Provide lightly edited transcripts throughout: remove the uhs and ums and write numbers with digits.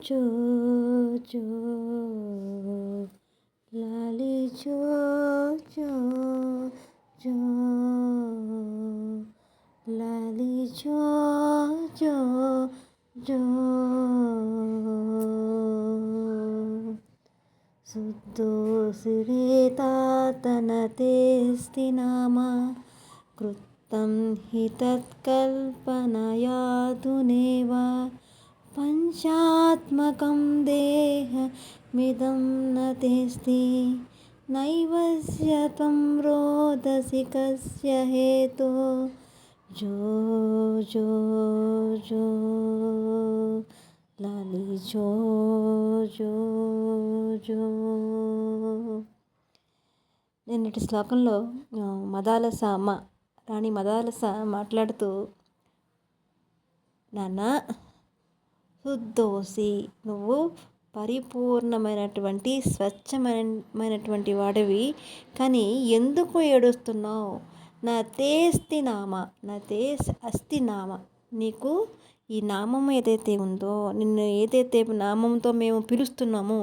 జో జో లాలి జో జో జో లాలి జో జో జో शुद्धोऽसिरेतातनतेऽस्ति नाम कृतं हि तत्कल्पनयातुनेव पञ्चात्मकं देहमिदं न तेस्ति नैवस्य त्वं रोदसी कस्य हेतो जो जो जो లాలి జో జో జో. నిన్నటి శ్లోకంలో మదాలస అమ్మ రాణి మదాలస మాట్లాడుతూ, నాన్న శుద్ధోసి, నువ్వు పరిపూర్ణమైనటువంటి స్వచ్ఛమైనటువంటి వాడివి, కానీ ఎందుకు ఏడుస్తున్నావు? నా తేస్తి నామ, నా తేస్ అస్తి నామ, నీకు ఈ నామం ఏదైతే ఉందో, నిన్ను ఏదైతే నామంతో మేము పిలుస్తున్నామో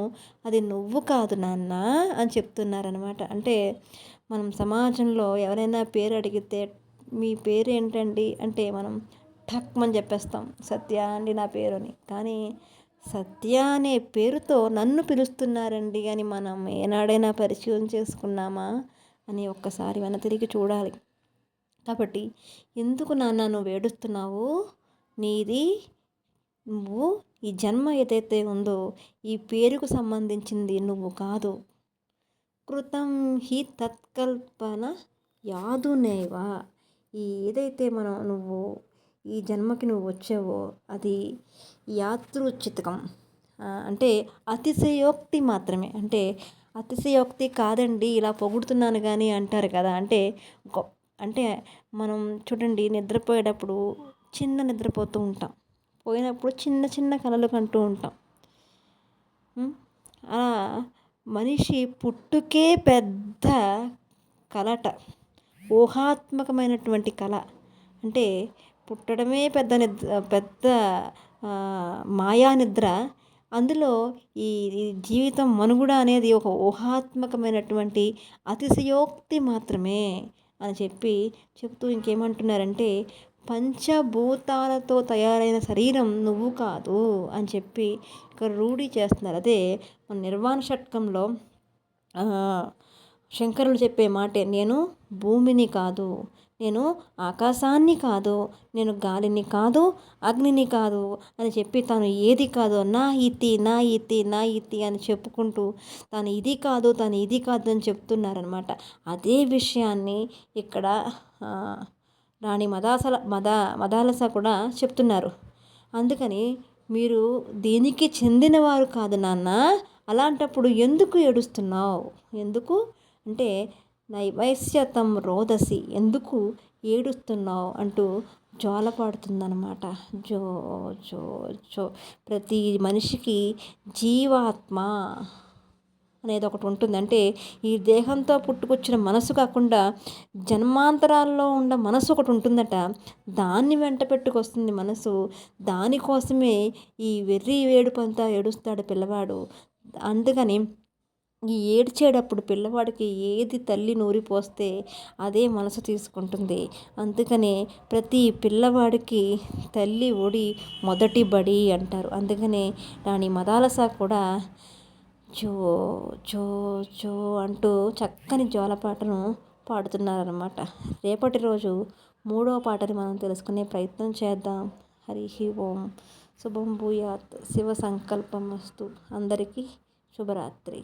అది నువ్వు కాదు నాన్న అని చెప్తున్నారనమాట. అంటే మనం సమాజంలో ఎవరైనా పేరు అడిగితే, మీ పేరు ఏంటండి అంటే మనం ఠక్మని చెప్పేస్తాం, సత్య అండి నా పేరు అని. కానీ సత్య అనే పేరుతో నన్ను పిలుస్తున్నారండి అని మనం ఏనాడైనా పరిశీలన చేసుకున్నామా అని ఒక్కసారి తిరిగి చూడాలి. కాబట్టి ఎందుకు నాన్న నువ్వు ఏడుస్తున్నావు? నీది, నువ్వు ఈ జన్మ ఏదైతే ఉందో ఈ పేరుకు సంబంధించింది నువ్వు కాదు. కృతం హి తత్కల్పన యాదునేవా, ఈ ఏదైతే నువ్వు ఈ జన్మకి నువ్వు వచ్చావో అది యాదృచ్ఛికం, అంటే అతిశయోక్తి మాత్రమే. అంటే అతిశయోక్తి కాదండి, ఇలా పొగుడుతున్నాను కానీ అంటారు కదా. అంటే మనం చూడండి, నిద్రపోయేటప్పుడు చిన్న నిద్రపోతూ ఉంటాం, పోయినప్పుడు చిన్న చిన్న కలలు కంటూ ఉంటాం. అలా మనిషి పుట్టుకే పెద్ద కలట, ఊహాత్మకమైనటువంటి కళ. అంటే పుట్టడమే పెద్ద మాయా నిద్ర. అందులో ఈ జీవితం మనుగడ అనేది ఒక ఊహాత్మకమైనటువంటి అతిశయోక్తి మాత్రమే అని చెప్తూ ఇంకేమంటున్నారంటే, పంచభూతాలతో తయారైన శరీరం నువ్వు కాదు అని చెప్పి ఇక్కడ రూఢి చేస్తున్నారు. అదే మన నిర్వాణ షట్కంలో శంకరులు చెప్పే మాటే, నేను భూమిని కాదు, నేను ఆకాశాన్ని కాదు, నేను గాలిని కాదు, అగ్నిని కాదు అని చెప్పి తాను ఏది కాదు, నా ఇతి నా ఇతి నా ఇతి అని చెప్పుకుంటూ తాను ఇది కాదు అని చెప్తున్నారనమాట. అదే విషయాన్ని ఇక్కడ రాణి మదాలస కూడా చెప్తున్నారు. అందుకని మీరు దీనికి చెందినవారు కాదు నాన్న, అలాంటప్పుడు ఎందుకు ఏడుస్తున్నావు? ఎందుకు అంటే నైవస్యతం రోదసి, ఎందుకు ఏడుస్తున్నావు అంటూ జోలపాడుతుందన్నమాట. జో జో జో. ప్రతి మనిషికి జీవాత్మ అనేది ఒకటి ఉంటుంది. అంటే ఈ దేహంతో పుట్టుకొచ్చిన మనసు కాకుండా జన్మాంతరాల్లో ఉన్న మనసు ఒకటి ఉంటుందట. దాన్ని వెంట పెట్టుకొస్తుంది మనసు. దానికోసమే ఈ వెర్రి వేడుపంతా ఏడుస్తాడు పిల్లవాడు. అందుకని ఈ ఏడ్చేటప్పుడు పిల్లవాడికి ఏది తల్లి నూరిపోస్తే అదే మనసు తీసుకుంటుంది. అందుకనే ప్రతి పిల్లవాడికి తల్లి ఒడి మొదటి బడి అంటారు. అందుకనే రాణి మదాలస కూడా జో జో జో అంటూ చక్కని జోలపాటను పాడుతున్నారన్నమాట. రేపటి రోజు 3వ పాటని మనం తెలుసుకునే ప్రయత్నం చేద్దాం. హరి ఓం. శుభం భూయాత్. శివ సంకల్పమస్తు. అందరికీ శుభరాత్రి.